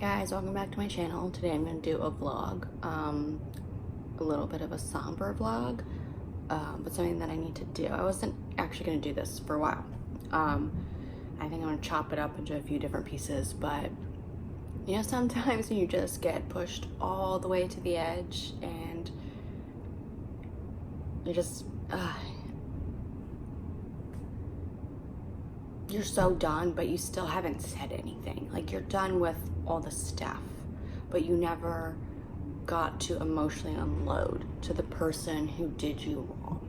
Guys, welcome back to my channel. Today I'm going to do a vlog, a little bit of a somber vlog, but something that I need to do. I wasn't actually going to do this for a while. I think I'm going to chop it up into a few different pieces, but you know, sometimes you just get pushed all the way to the edge and you're just, you're so done, but you still haven't said anything. Like, you're done with all the stuff, but you never got to emotionally unload to the person who did you wrong.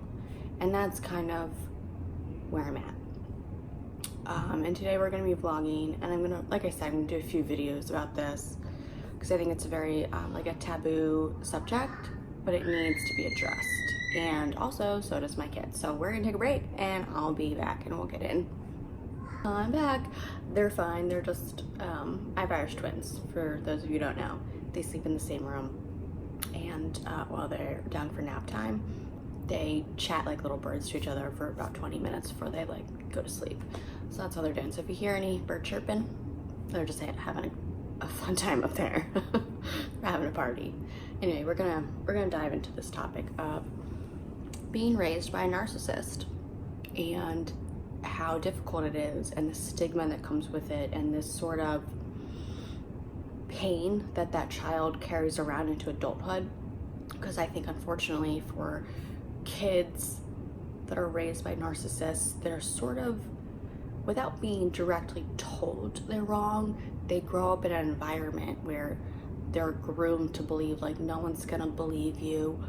And that's kind of where I'm at. And today we're gonna be vlogging, and I'm gonna, like I said, I'm gonna do a few videos about this because I think it's a very like a taboo subject, but it needs to be addressed. And also, so does my kid. So we're gonna take a break, and I'll be back, and we'll get in. I'm back. They're fine. They're just, I have Irish twins, for those of you who don't know. They sleep in the same room, and while they're down for nap time, they chat like little birds to each other for about 20 minutes before they like go to sleep. So that's all they're doing. So if you hear any bird chirping, they're just having a fun time up there. We're having a party. Anyway, we're gonna dive into this topic of being raised by a narcissist and how difficult it is, and the stigma that comes with it, and this sort of pain that that child carries around into adulthood. Because I think, unfortunately, for kids that are raised by narcissists, they're sort of, without being directly told they're wrong, they grow up in an environment where they're groomed to believe, like, no one's gonna believe you,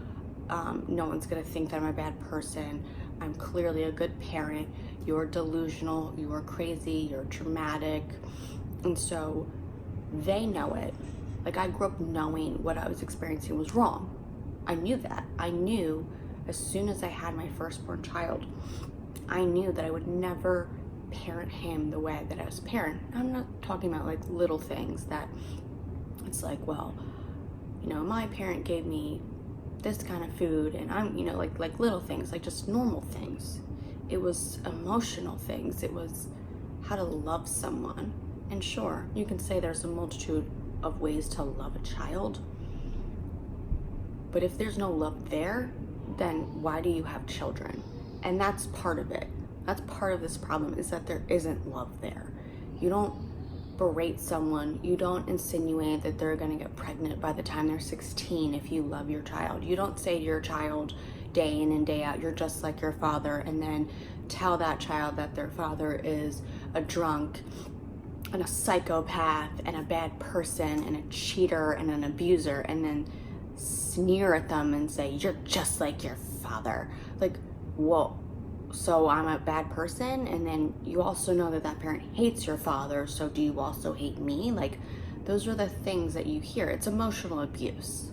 no one's gonna think that I'm a bad person, I'm clearly a good parent, you're delusional, you're crazy, you're dramatic. And so they know it. Like, I grew up knowing what I was experiencing was wrong. I knew that. I knew as soon as I had my firstborn child, I knew that I would never parent him the way that I was parent. I'm not talking about like little things that it's like, well, you know, my parent gave me this kind of food, and I'm, you know, like little things, like just normal things. It was emotional things. It was how to love someone. And sure, you can say there's a multitude of ways to love a child, but if there's no love there, then why do you have children? And that's part of it. That's part of this problem, is that there isn't love there. You don't berate someone, you don't insinuate that they're gonna get pregnant by the time they're 16 if you love your child. You don't say to your child day in and day out, you're just like your father, and then tell that child that their father is a drunk and a psychopath and a bad person and a cheater and an abuser, and then sneer at them and say, you're just like your father. Like, whoa. So I'm a bad person, and then you also know that that parent hates your father, so do you also hate me? Like, those are the things that you hear. It's emotional abuse.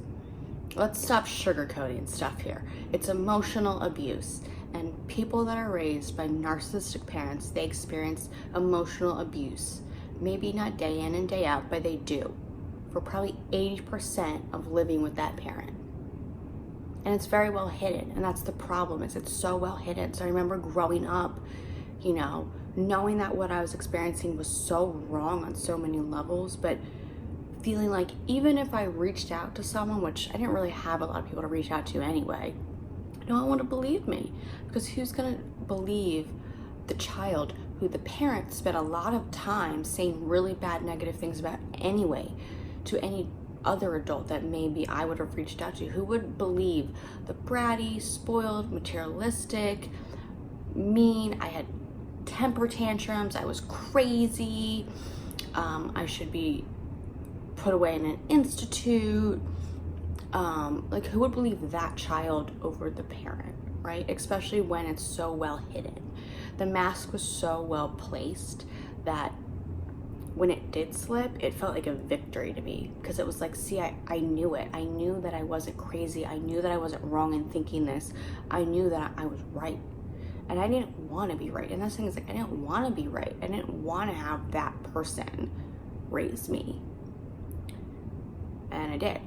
Let's stop sugarcoating stuff here. It's emotional abuse, and people that are raised by narcissistic parents, they experience emotional abuse. Maybe not day in and day out, but they do, for probably 80% of living with that parent. And it's very well hidden, and that's the problem, is it's so well hidden. So I remember growing up, you know, knowing that what I was experiencing was so wrong on so many levels, but feeling like even if I reached out to someone, which I didn't really have a lot of people to reach out to anyway, no one would believe me, because who's gonna believe the child who the parents spent a lot of time saying really bad negative things about anyway to any other adult that maybe I would have reached out to? Who would believe the bratty, spoiled, materialistic, mean, I had temper tantrums, I was crazy, I should be put away in an institute? Like, who would believe that child over the parent, right? Especially when it's so well hidden. The mask was so well placed that when it did slip, it felt like a victory to me, because it was like, see, I knew it. I knew that I wasn't crazy. I knew that I wasn't wrong in thinking this. I knew that I was right. And I didn't want to be right. And that's the thing, is like, I didn't want to be right. I didn't want to have that person raise me. And I did.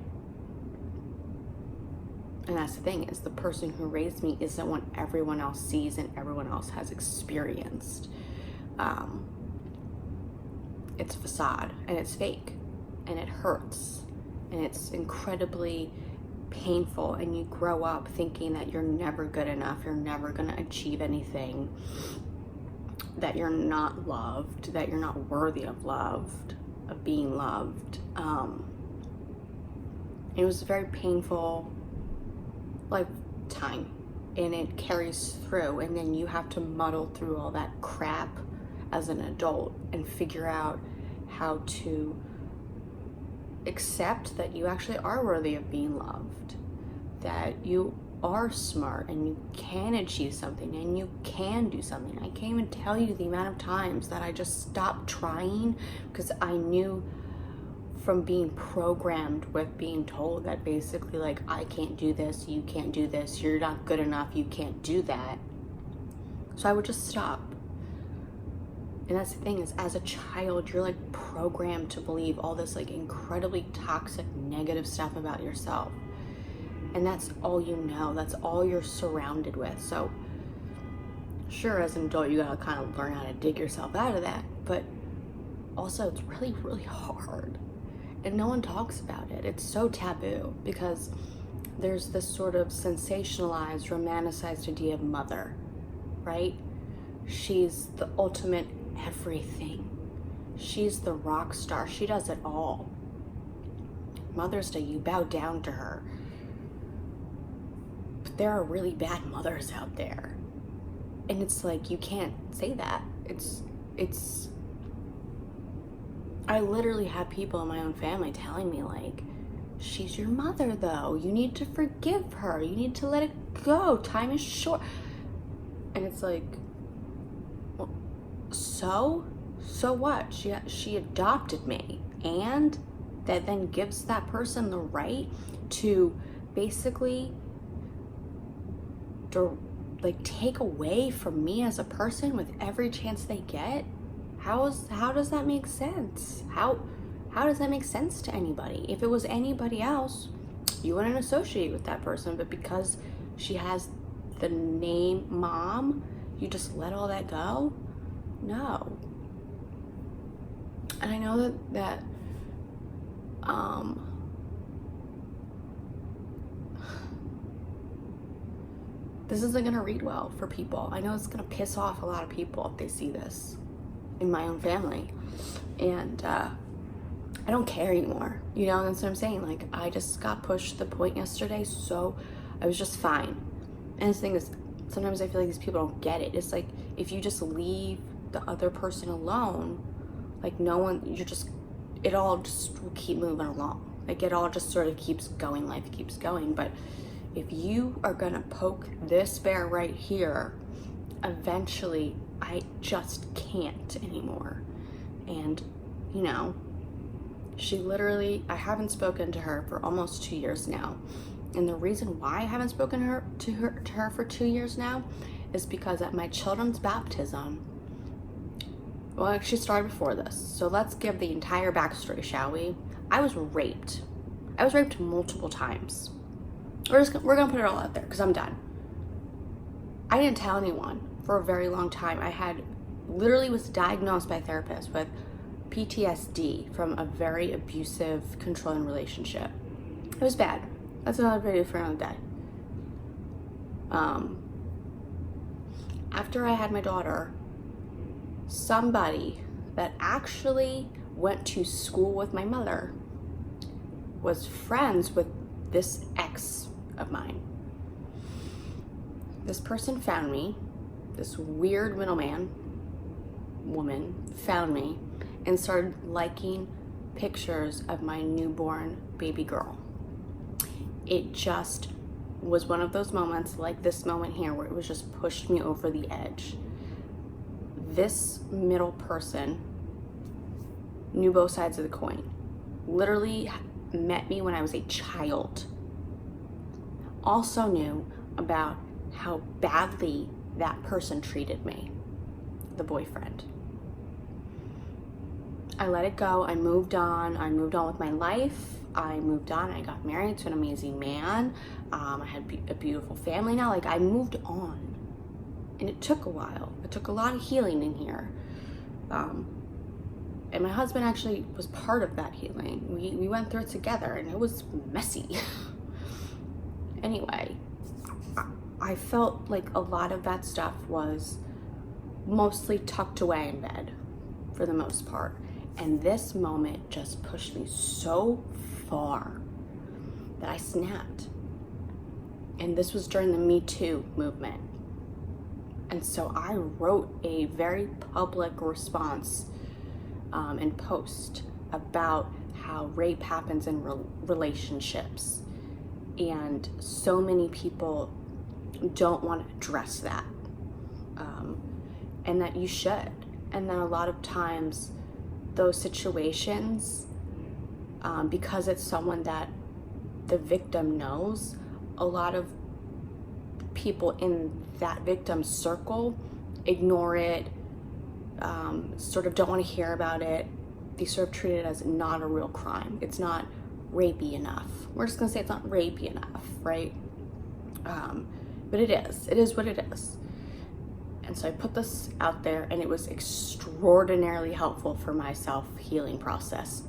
And that's the thing, is the person who raised me isn't what everyone else sees and everyone else has experienced. It's facade and it's fake. and it hurts, and it's incredibly painful, and you grow up thinking that you're never good enough, you're never going to achieve anything, that you're not loved, that you're not worthy of being loved. It was a very painful lifetime, and it carries through, and then you have to muddle through all that crap as an adult and figure out how to accept that you actually are worthy of being loved, that you are smart and you can achieve something and you can do something. I can't even tell you the amount of times that I just stopped trying because I knew from being programmed with being told that basically like, I can't do this, you can't do this, you're not good enough, you can't do that. So I would just stop. And that's the thing, is as a child, you're like programmed to believe all this like incredibly toxic, negative stuff about yourself. And that's all you know, that's all you're surrounded with. So sure, as an adult, you gotta kind of learn how to dig yourself out of that. But also it's really, really hard. And no one talks about it. It's so taboo because there's this sort of sensationalized, romanticized idea of mother, right? She's the ultimate everything. She's the rock star. She does it all. Mother's Day, you bow down to her. But there are really bad mothers out there. And it's like, you can't say that. It's I literally have people in my own family telling me like, she's your mother though. You need to forgive her. You need to let it go. Time is short. And it's like, well, so what? She adopted me, and that then gives that person the right to basically like take away from me as a person with every chance they get. How does that make sense? How does that make sense to anybody? If it was anybody else, you wouldn't associate with that person, but because she has the name mom, you just let all that go? No. And I know that this isn't gonna read well for people. I know it's gonna piss off a lot of people if they see this in my own family, and I don't care anymore, you know. That's what I'm saying. Like, I just got pushed to the point yesterday, so I was just fine. And the thing is, sometimes I feel like these people don't get it. It's like, if you just leave the other person alone, like, no one, it all just will keep moving along. Like, it all just sort of keeps going, life keeps going. But if you are gonna poke this bear right here, eventually I just can't anymore. And, you know, she literally, I haven't spoken to her for almost 2 years now. And the reason why I haven't spoken to her for 2 years now is because at my children's baptism, well, it actually started before this. So let's give the entire backstory, shall we? I was raped. I was raped multiple times. We're gonna put it all out there because I'm done. I didn't tell anyone for a very long time. I literally was diagnosed by a therapist with PTSD from a very abusive, controlling relationship. It was bad. That's another video for another day. After I had my daughter, somebody that actually went to school with my mother was friends with this ex of mine. This person found me, this weird woman found me and started liking pictures of my newborn baby girl. It just was one of those moments, like this moment here, where it was just pushed me over the edge. This middle person knew both sides of the coin. Literally met me when I was a child. Also knew about how badly that person treated me, the boyfriend. I let it go. I moved on with my life. I moved on. I got married to an amazing man. I had a beautiful family now. Like, I moved on. And it took a while. It took a lot of healing in here. And And my husband actually was part of that healing. We went through it together, and it was messy. Anyway, I felt like a lot of that stuff was mostly tucked away in bed for the most part. And this moment just pushed me so far that I snapped. And this was during the Me Too movement. And so I wrote a very public response and post about how rape happens in relationships. And so many people don't want to address that. And that you should. And then a lot of times those situations, because it's someone that the victim knows, a lot of people in that victim's circle ignore it, sort of don't want to hear about it. They sort of treat it as not a real crime. It's not rapey enough. We're just gonna say it's not rapey enough, right? But it is. It is what it is. And so I put this out there, and it was extraordinarily helpful for my self-healing process.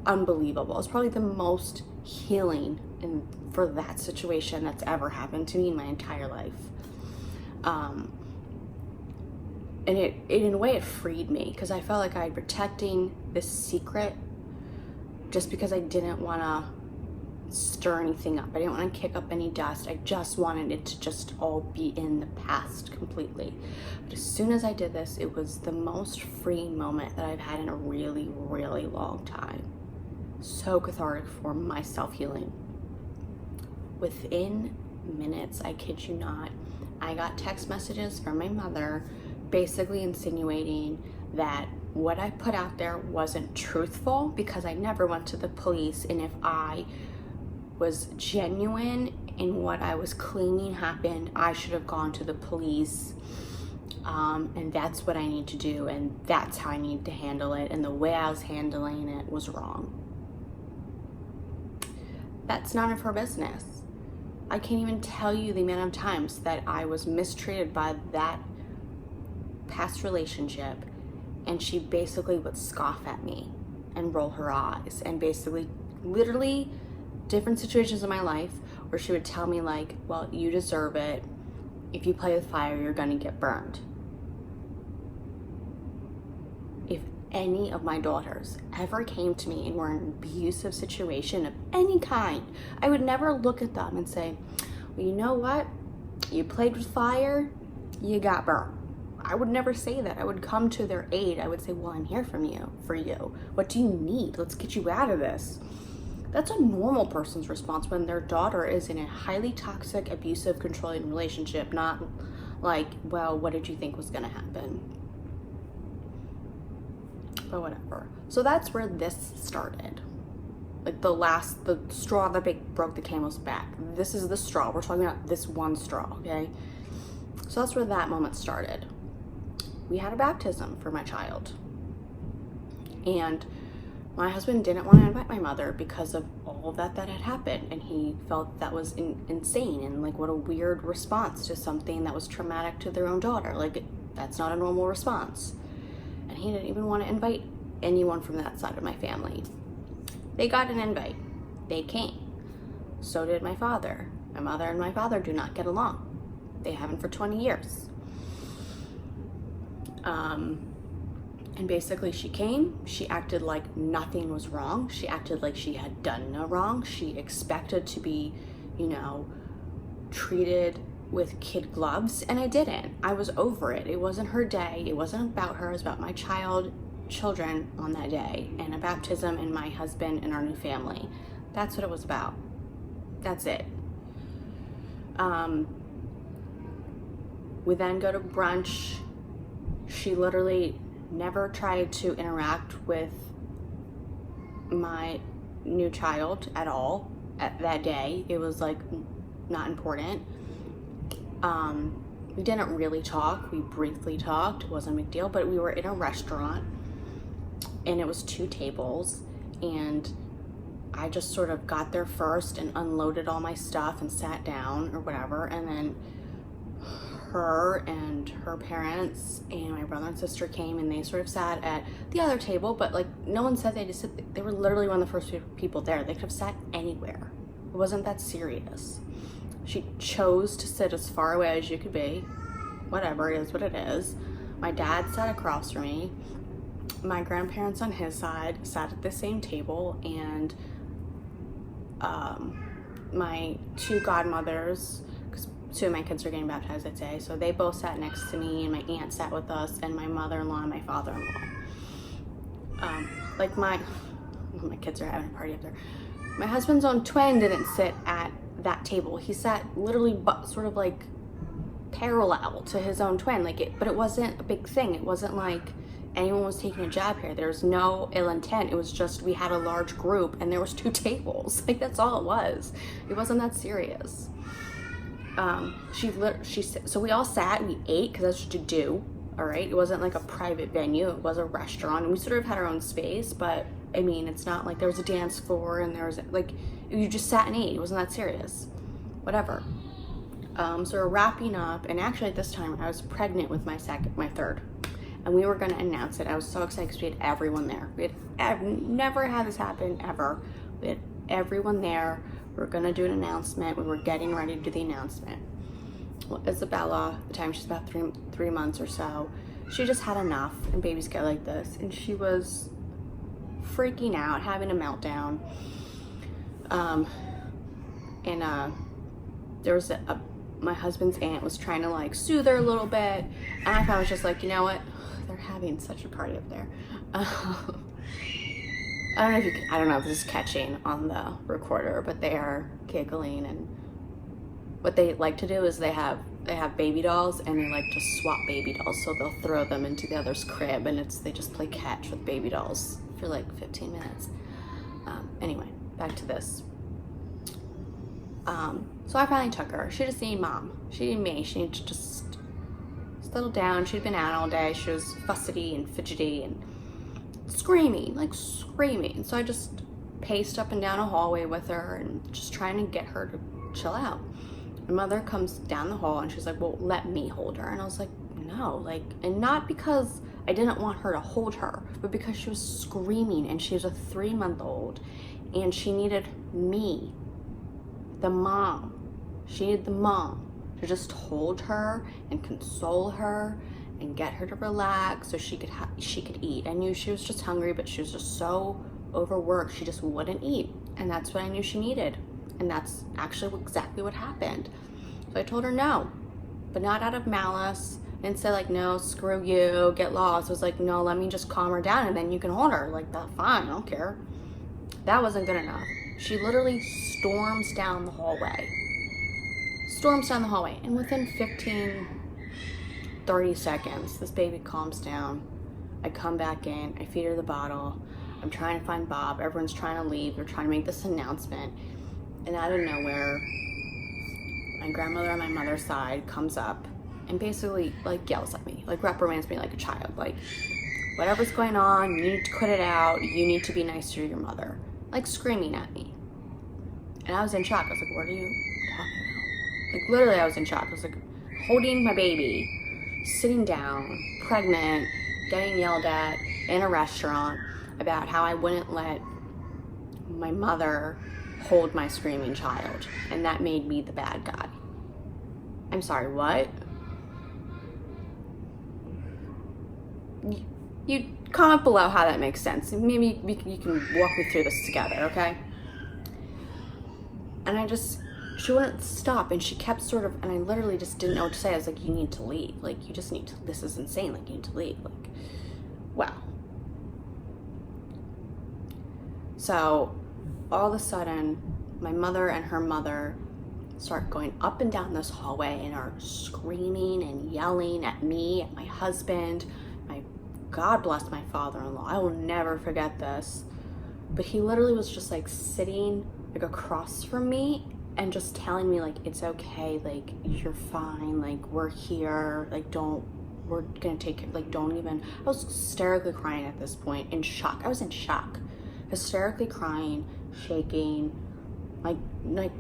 Unbelievable. It's probably the most healing for that situation that's ever happened to me in my entire life. And it in a way, it freed me, because I felt like I was protecting this secret just because I didn't want to stir anything up. I didn't want to kick up any dust. I just wanted it to just all be in the past completely. But as soon as I did this, it was the most freeing moment that I've had in a really, really long time. So cathartic for my self-healing. Within minutes, I kid you not, I got text messages from my mother basically insinuating that what I put out there wasn't truthful because I never went to the police, and if I was genuine in what I was claiming happened, I should have gone to the police, and that's what I need to do, and that's how I need to handle it, and the way I was handling it was wrong. That's none of her business. I can't even tell you the amount of times that I was mistreated by that past relationship, and she basically would scoff at me and roll her eyes, and basically literally different situations in my life where she would tell me like, well, you deserve it. If you play with fire, you're gonna get burned. If any of my daughters ever came to me and were in an abusive situation of any kind, I would never look at them and say, well, you know what? You played with fire, you got burned. I would never say that. I would come to their aid. I would say, well, I'm here for you. What do you need? Let's get you out of this. That's a normal person's response when their daughter is in a highly toxic, abusive, controlling relationship, not like, well, what did you think was gonna happen? But whatever. So that's where this started. Like the straw that broke the camel's back. This is the straw. We're talking about this one straw, okay? So that's where that moment started. We had a baptism for my child. And my husband didn't want to invite my mother because of all that had happened. And he felt that was insane, and like what a weird response to something that was traumatic to their own daughter. Like that's not a normal response. And he didn't even want to invite anyone from that side of my family. They got an invite. They came. So did my father. My mother and my father do not get along. They haven't for 20 years. And basically she came, she acted like nothing was wrong. She acted like she had done no wrong. She expected to be, treated with kid gloves, and I didn't. I was over it. It wasn't her day. It wasn't about her. It was about my children on that day, and a baptism, and my husband and our new family. That's what it was about. That's it. We then go to brunch. She literally never tried to interact with my new child at all at that day. It was like not important. We didn't really talk. We briefly talked. It wasn't a big deal, but we were in a restaurant and it was 2 tables, and I just sort of got there first and unloaded all my stuff and sat down or whatever, and then her and her parents and my brother and sister came, and they sort of sat at the other table, but like no one said they just sit. They were literally one of the first people there. They could have sat anywhere. It wasn't that serious. She chose to sit as far away as you could be. Whatever, it is what it is. My dad sat across from me. My grandparents on his side sat at the same table, and my two godmothers, because two of my kids are getting baptized that day, so they both sat next to me, and my aunt sat with us, and my mother-in-law and my father-in-law. Like my kids are having a party up there. My husband's own twin didn't sit at that table. He sat literally sort of like parallel to his own twin, but it wasn't a big thing. It wasn't like anyone was taking a jab here. There's no ill intent. It was just we had a large group and there was two tables. Like, that's all it was. It wasn't that serious. So we all sat and we ate, because that's what you do. All right, it wasn't like a private venue. It was a restaurant, and we sort of had our own space, but I mean, it's not like there was a dance floor and there was like, you just sat and ate. It wasn't that serious. Whatever. So we're wrapping up, and actually at this time I was pregnant with my third, and we were going to announce it. I was so excited because we had everyone there. I've never had this happen ever. We had everyone there. We were going to do an announcement. We were getting ready to do the announcement. Well, Isabella, at the time she's about three months or so, she just had enough, and babies get like this, and she was freaking out, having a meltdown. There was my husband's aunt was trying to like soothe her a little bit, and I was just like, you know what? They're having such a party up there. I don't know if this is catching on the recorder, but they are giggling, and what they like to do is they have baby dolls, and they like to swap baby dolls. So they'll throw them into the other's crib, and they just play catch with baby dolls for like 15 minutes. Anyway, back to this. So I finally took her. She just needed mom. She needed me. She needed to just settle down. She'd been out all day. She was fussy and fidgety and screaming. So I just paced up and down a hallway with her and just trying to get her to chill out. My mother comes down the hall and she's like, well, let me hold her. And I was like, no, and not because I didn't want her to hold her, but because she was screaming, and she was a 3-month-old, and she needed me, the mom. She needed the mom to just hold her and console her and get her to relax so she could eat. I knew she was just hungry, but she was just so overworked, she just wouldn't eat. And that's what I knew she needed. And that's actually exactly what happened. So I told her no, but not out of malice. I didn't say like, no, screw you, get lost. I was like, no, let me just calm her down and then you can hold her. Like, that, fine, I don't care. That wasn't good enough. She literally storms down the hallway. And within 30 seconds, this baby calms down. I come back in, I feed her the bottle. I'm trying to find Bob. Everyone's trying to leave. They're trying to make this announcement. And out of nowhere, my grandmother on my mother's side comes up and basically like yells at me, like reprimands me like a child. Like, whatever's going on, you need to quit it out. You need to be nice to your mother. Like, screaming at me. And I was in shock. I was like, what are you talking about? Like, literally, I was in shock. I was like, holding my baby, sitting down, pregnant, getting yelled at in a restaurant about how I wouldn't let my mother hold my screaming child. And that made me the bad guy. I'm sorry, what? You comment below how that makes sense. Maybe you can walk me through this together, okay? And she wouldn't stop, and she kept and I literally just didn't know what to say. I was like, you need to leave. Like, you just need to, this is insane. Like, you need to leave. Like, wow. So, all of a sudden, my mother and her mother start going up and down this hallway and are screaming and yelling at me, at my husband. God bless my father-in-law. I will never forget this. But he literally was just like sitting like across from me and just telling me like, it's okay, like, you're fine, like, we're here, like, we're gonna take it, like, don't even. I was hysterically crying at this point, in shock. I was in shock, hysterically crying, shaking, like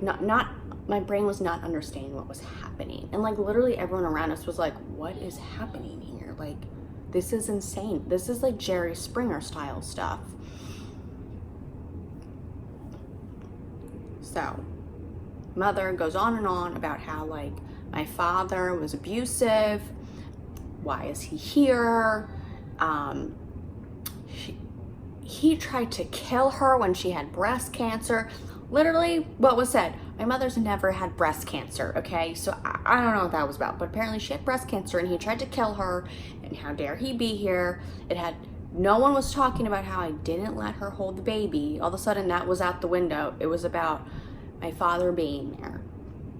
not my brain was not understanding what was happening. And like literally everyone around us was like, what is happening here? Like, this is insane. This is like Jerry Springer style stuff. So mother goes on and on about how like my father was abusive. Why is he here? He tried to kill her when she had breast cancer. Literally what was said, my mother's never had breast cancer, okay? So I don't know what that was about, but apparently she had breast cancer and he tried to kill her, and how dare he be here. No one was talking about how I didn't let her hold the baby. All of a sudden that was out the window. It was about my father being there.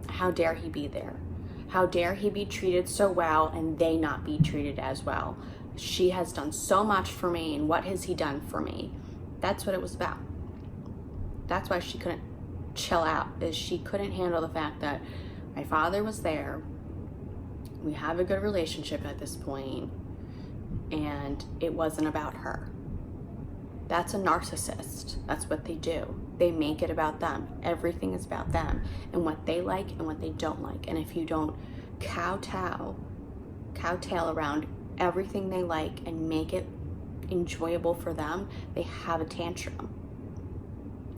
How dare he be there? How dare he be treated so well and they not be treated as well? She has done so much for me, and what has he done for me? That's what it was about. That's why she couldn't chill out, is she couldn't handle the fact that my father was there. We have a good relationship at this point, and it wasn't about her. That's a narcissist. That's what they do. They make it about them. Everything is about them and what they like and what they don't like. And if you don't kowtow around everything they like and make it enjoyable for them, they have a tantrum.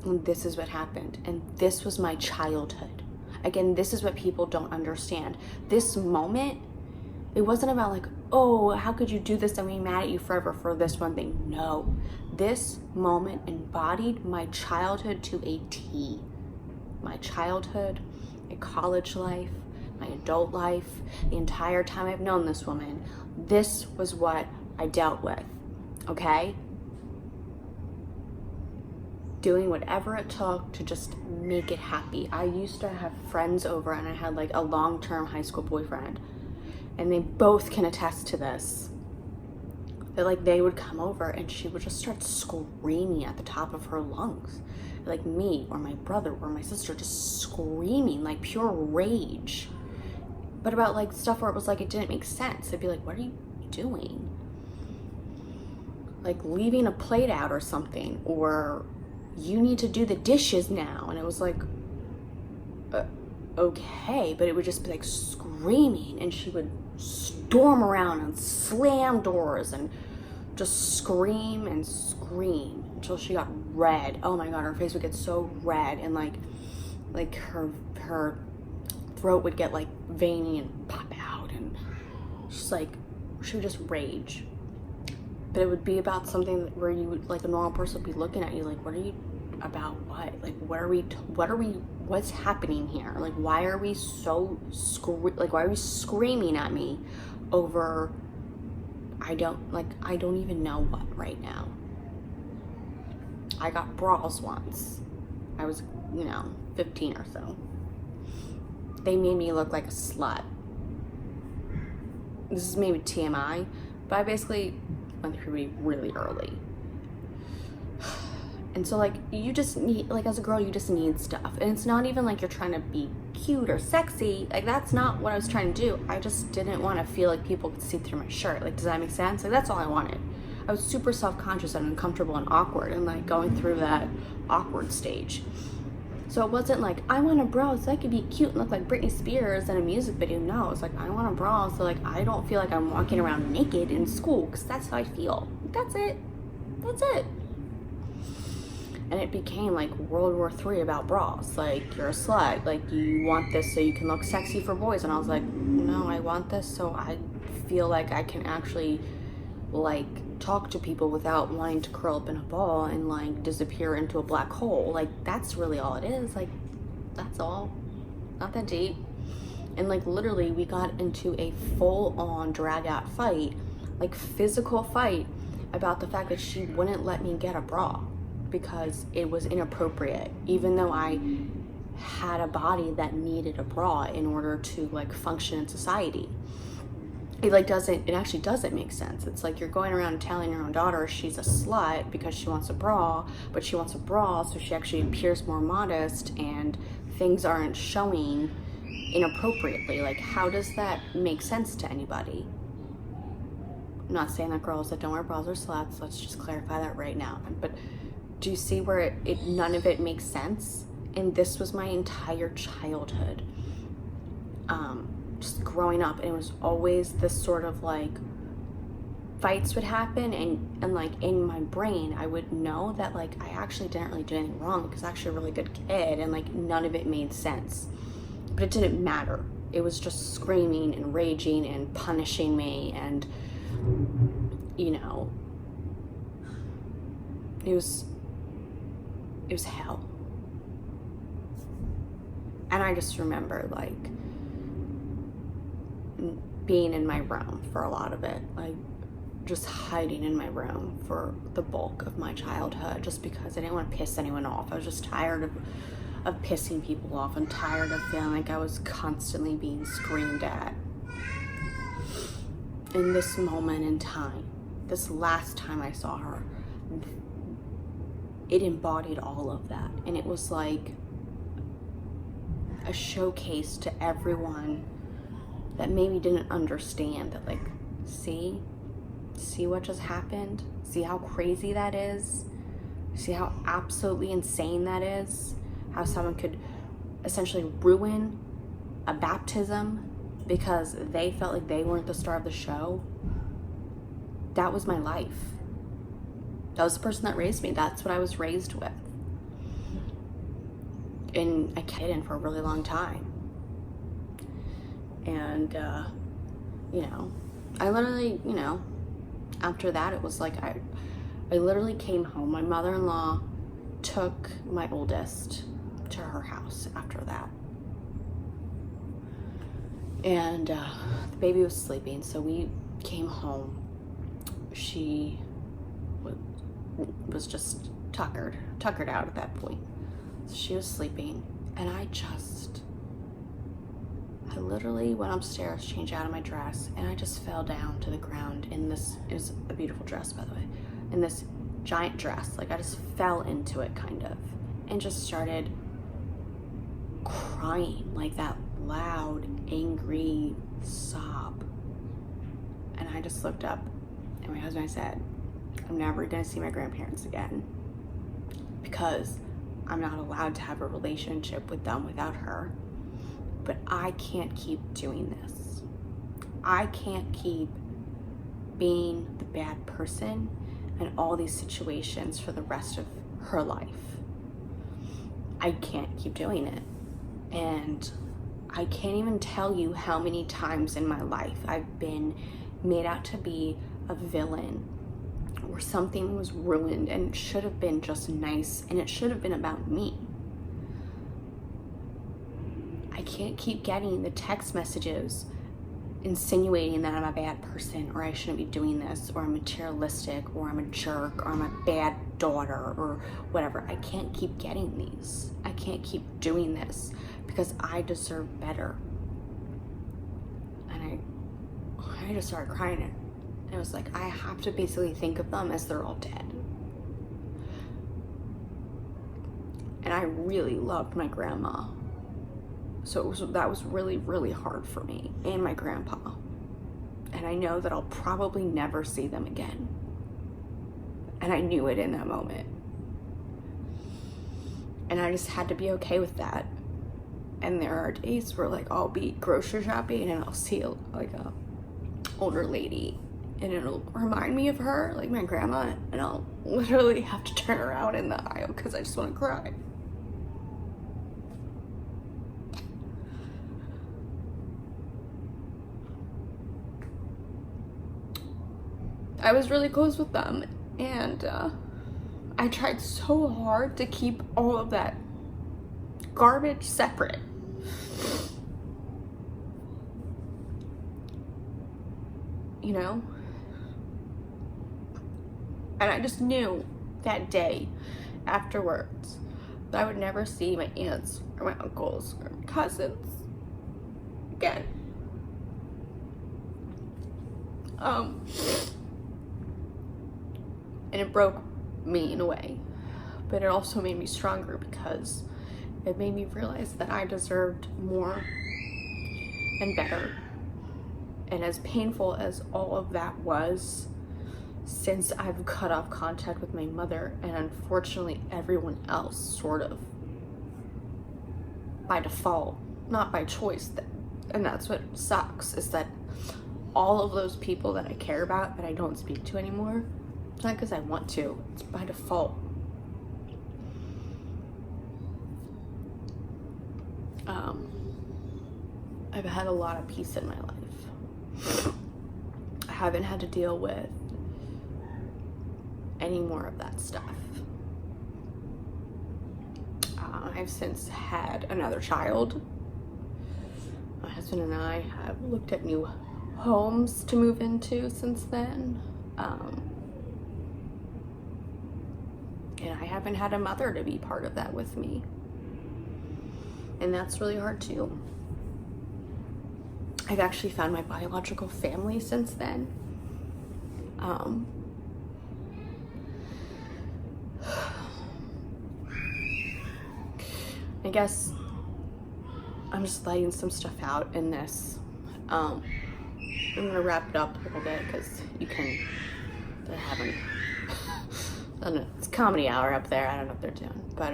And this is what happened. And this was my childhood. Again, this is what people don't understand. This moment, it wasn't about like, oh, how could you do this? I'm being mad at you forever for this one thing. No, this moment embodied my childhood to a T. My childhood, my college life, my adult life, the entire time I've known this woman, this was what I dealt with, okay? Doing whatever it took to just make it happy. I used to have friends over, and I had like a long-term high school boyfriend, and they both can attest to this, that like they would come over and she would just start screaming at the top of her lungs, like me or my brother or my sister, just screaming like pure rage, but about like stuff where it was like it didn't make sense. I'd be like, what are you doing? Like leaving a plate out or something, or you need to do the dishes now. And it was like, okay, but it would just be like screaming, and she would storm around and slam doors and just scream and scream until she got red. Oh my God, her face would get so red, and like her throat would get like veiny and pop out, and just like she would just rage. But it would be about something where you would, like a normal person would be looking at you like, what are you, about what? Like, what's happening here? Like, why are we so, why are we screaming at me over, I don't even know what right now. I got bras once. I was, 15 or so. They made me look like a slut. This is maybe TMI, but I basically went through puberty really early. And so like you just need, like as a girl, you just need stuff. And it's not even like you're trying to be cute or sexy. Like that's not what I was trying to do. I just didn't want to feel like people could see through my shirt. Like, does that make sense? Like that's all I wanted. I was super self-conscious and uncomfortable and awkward, and like going through that awkward stage. So it wasn't like, I want a bra so I could be cute and look like Britney Spears in a music video. No, it's like, I want a bra so like I don't feel like I'm walking around naked in school, because that's how I feel. That's it. That's it. And it became like World War III about bras. Like, you're a slut. Like, you want this so you can look sexy for boys. And I was like, no, I want this so I feel like I can actually like talk to people without wanting to curl up in a ball and like disappear into a black hole. Like, that's really all it is. Like, that's all. Not that deep. And like literally we got into a full-on drag-out fight, like physical fight, about the fact that she wouldn't let me get a bra because it was inappropriate, even though I had a body that needed a bra in order to like function in society. It actually doesn't make sense. It's like you're going around telling your own daughter she's a slut because she wants a bra, but she wants a bra so she actually appears more modest and things aren't showing inappropriately. Like, how does that make sense to anybody? I'm not saying that girls that don't wear bras are sluts. Let's just clarify that right now. But do you see where none of it makes sense? And this was my entire childhood. Just growing up, and it was always this sort of like fights would happen, and like in my brain I would know that like I actually didn't really do anything wrong because I was actually a really good kid, and like none of it made sense. But it didn't matter. It was just screaming and raging and punishing me, and you know, it was hell. And I just remember like being in my room for a lot of it, like just hiding in my room for the bulk of my childhood, just because I didn't want to piss anyone off. I was just tired of pissing people off, and tired of feeling like I was constantly being screamed at. In this moment in time, this last time I saw her, it embodied all of that. And it was like a showcase to everyone that maybe didn't understand that, like, see what just happened? See how crazy that is? See how absolutely insane that is? How someone could essentially ruin a baptism because they felt like they weren't the star of the show. That was my life. That was the person that raised me. That's what I was raised with. And I kept it in for a really long time. And, you know, I literally, you know, after that, it was like I literally came home. My mother-in-law took my oldest to her house after that. And the baby was sleeping, so we came home. She was just tuckered out at that point. So she was sleeping, and I literally went upstairs, changed out of my dress, and I just fell down to the ground in this, it was a beautiful dress, by the way, in this giant dress. Like, I just fell into it, kind of, and just started crying, like that loud, angry sob. And I just looked up, and my husband, I said, I'm never gonna see my grandparents again, because I'm not allowed to have a relationship with them without her. But I can't keep doing this. I can't keep being the bad person in all these situations for the rest of her life. I can't keep doing it. And I can't even tell you how many times in my life I've been made out to be a villain, or something was ruined and it should have been just nice, and it should have been about me. I can't keep getting the text messages insinuating that I'm a bad person, or I shouldn't be doing this, or I'm materialistic, or I'm a jerk, or I'm a bad daughter, or whatever. I can't keep getting these. I can't keep doing this because I deserve better. And I just started crying. And I was like, I have to basically think of them as they're all dead. And I really loved my grandma. So that was really, really hard for me, and my grandpa. And I know that I'll probably never see them again. And I knew it in that moment. And I just had to be okay with that. And there are days where, like, I'll be grocery shopping and I'll see like a older lady, and it'll remind me of her, like my grandma, and I'll literally have to turn around in the aisle because I just want to cry. I was really close with them, and I tried so hard to keep all of that garbage separate. You know? And I just knew that day afterwards that I would never see my aunts or my uncles or my cousins again. And it broke me in a way, but it also made me stronger because it made me realize that I deserved more and better. And as painful as all of that was, since I've cut off contact with my mother, and unfortunately everyone else sort of, by default, not by choice. And that's what sucks, is that all of those people that I care about that I don't speak to anymore, it's not because I want to, it's by default. I've had a lot of peace in my life. I haven't had to deal with any more of that stuff. I've since had another child. My husband and I have looked at new homes to move into since then. And I haven't had a mother to be part of that with me. And that's really hard too. I've actually found my biological family since then. I guess I'm just letting some stuff out in this. I'm gonna wrap it up a little bit because they're having, I don't know, it's comedy hour up there. I don't know what they're doing, but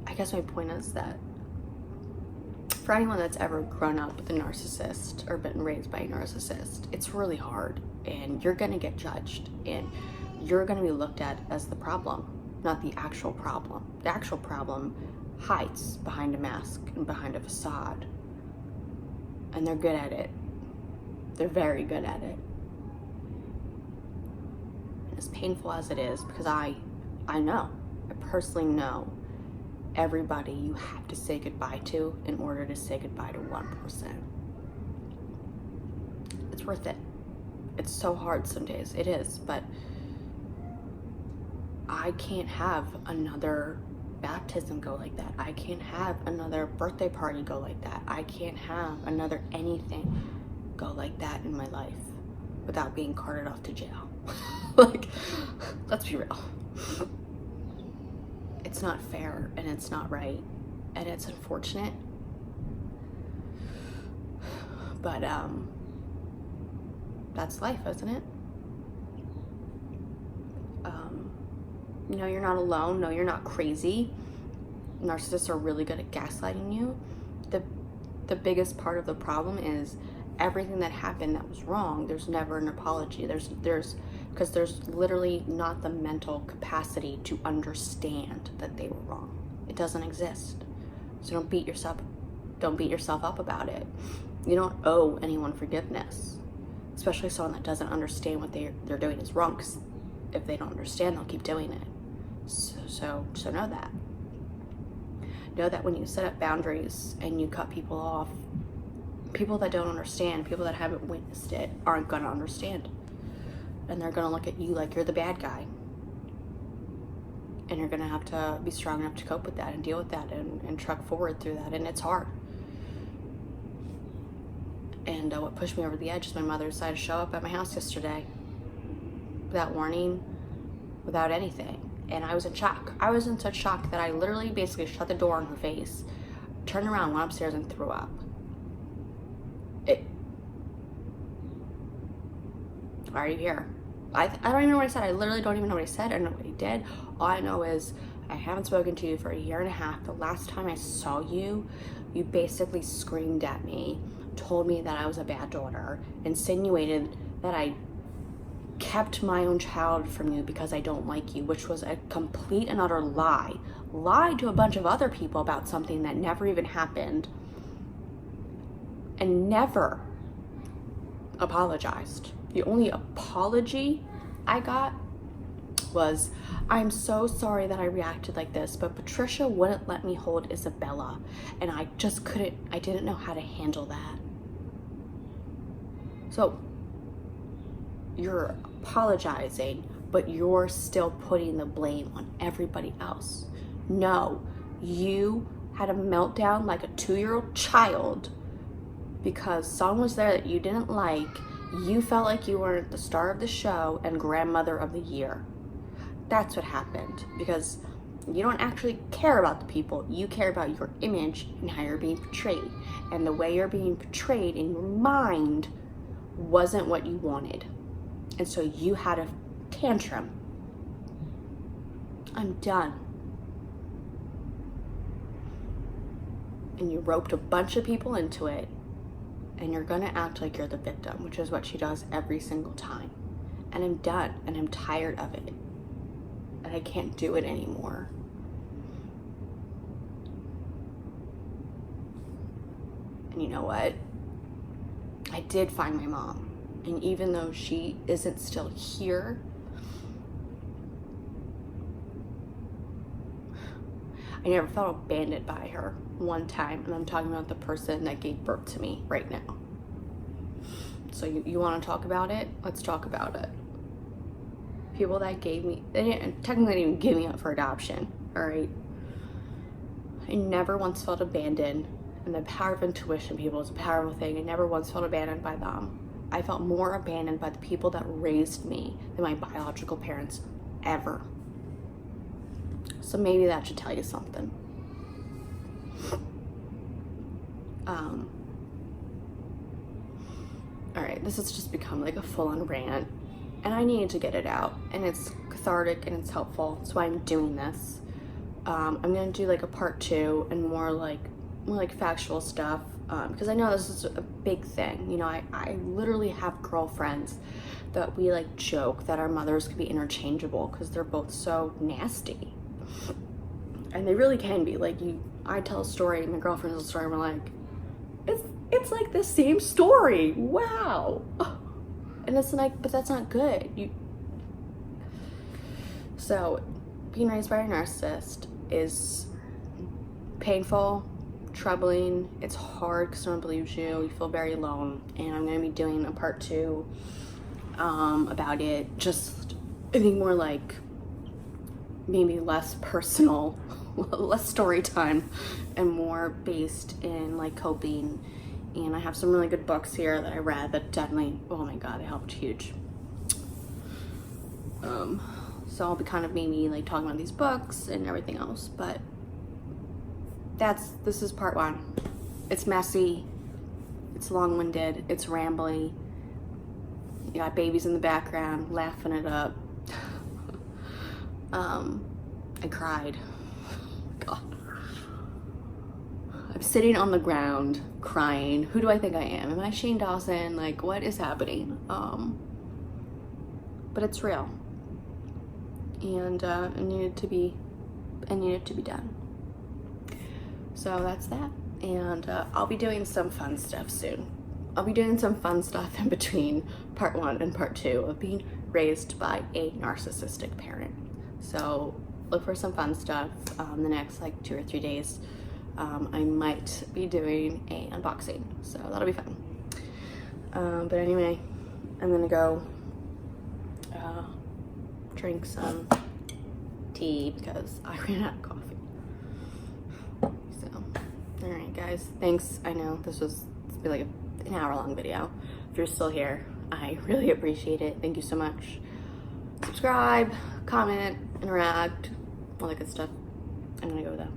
I guess my point is that for anyone that's ever grown up with a narcissist or been raised by a narcissist, it's really hard, and you're gonna get judged, and you're gonna be looked at as the problem, not the actual problem. The actual problem hides behind a mask and behind a facade, and they're good at it. They're very good at it. And as painful as it is, because I personally know everybody you have to say goodbye to in order to say goodbye to one person. It's worth it. It's so hard some days, it is, but I can't have another baptism go like that. I can't have another birthday party go like that. I can't have another anything go like that in my life without being carted off to jail. Like, let's be real. It's not fair, and it's not right, and it's unfortunate, but that's life, isn't it? No, you're not alone. No, you're not crazy. Narcissists are really good at gaslighting you. The biggest part of the problem is everything that happened that was wrong, there's never an apology. Because there's literally not the mental capacity to understand that they were wrong. It doesn't exist. So don't beat yourself up about it. You don't owe anyone forgiveness, especially someone that doesn't understand what they're doing is wrong, because if they don't understand, they'll keep doing it. So know that. Know that when you set up boundaries and you cut people off, people that don't understand, people that haven't witnessed it, aren't gonna understand. And they're gonna look at you like you're the bad guy. And you're gonna have to be strong enough to cope with that and deal with that and truck forward through that, and it's hard. And what pushed me over the edge is my mother decided to show up at my house yesterday without warning, without anything. And I was in shock. I was in such shock that I literally basically shut the door in her face, turned around, went upstairs, and threw up. Why are you here? I don't even know what I said. I literally don't even know what I said. I don't know what I did. All I know is I haven't spoken to you for a year and a half. The last time I saw you, you basically screamed at me, told me that I was a bad daughter, insinuated that I kept my own child from you because I don't like you, which was a complete and utter lie. Lied to a bunch of other people about something that never even happened, and never apologized. The only apology I got was, I'm so sorry that I reacted like this, but Patricia wouldn't let me hold Isabella, and I didn't know how to handle that. So you're apologizing, but you're still putting the blame on everybody else. No, you had a meltdown like a 2-year-old child because someone was there that you didn't like. You felt like you were the star of the show and grandmother of the year. That's what happened, because you don't actually care about the people. You care about your image and how you're being portrayed. And the way you're being portrayed in your mind wasn't what you wanted. And so you had a tantrum. I'm done. And you roped a bunch of people into it, and you're gonna act like you're the victim, which is what she does every single time. And I'm done, and I'm tired of it, and I can't do it anymore. And you know what? I did find my mom, and even though she isn't still here, I never felt abandoned by her one time, and I'm talking about the person that gave birth to me right now. So you want to talk about it? Let's talk about it. People that gave me, they technically didn't even give me up for adoption, all right? I never once felt abandoned, and the power of intuition, people, is a powerful thing. I never once felt abandoned by them. I felt more abandoned by the people that raised me than my biological parents ever. So maybe that should tell you something. All right, this has just become like a full-on rant, and I needed to get it out, and it's cathartic and it's helpful. That's why I'm doing this. I'm gonna do like a part 2 and more like factual stuff, because I know this is a big thing. You know, I literally have girlfriends that we like joke that our mothers could be interchangeable because they're both so nasty. And they really can be. Like, I tell a story, my girlfriend tells a story, and we're like, it's like the same story. Wow. And it's like, but that's not good. So being raised by a narcissist is painful, troubling. It's hard because no one believes you. You feel very alone. And I'm going to be doing a part 2 about it. Just, I think more like maybe less personal, less story time, and more based in like coping. And I have some really good books here that I read that definitely, oh my god, they helped huge. So I'll be kind of maybe like talking about these books and everything else, but this is part 1. It's messy, it's long-winded, it's rambly. You got babies in the background laughing it up. I cried. God. I'm sitting on the ground crying. Who do I think I am? Am I Shane Dawson? Like, what is happening? But it's real. And it needed to be done. So that's that. And I'll be doing some fun stuff soon. I'll be doing some fun stuff in between part 1 and part 2 of being raised by a narcissistic parent. So look for some fun stuff the next like 2 or 3 days. I might be doing a unboxing, so that'll be fun. But anyway, I'm gonna go drink some tea because I ran out of coffee. So, all right, guys, thanks. I know this was like an hour-long video. If you're still here, I really appreciate it. Thank you so much. Subscribe, comment, interact, all that good stuff. I'm gonna go with that.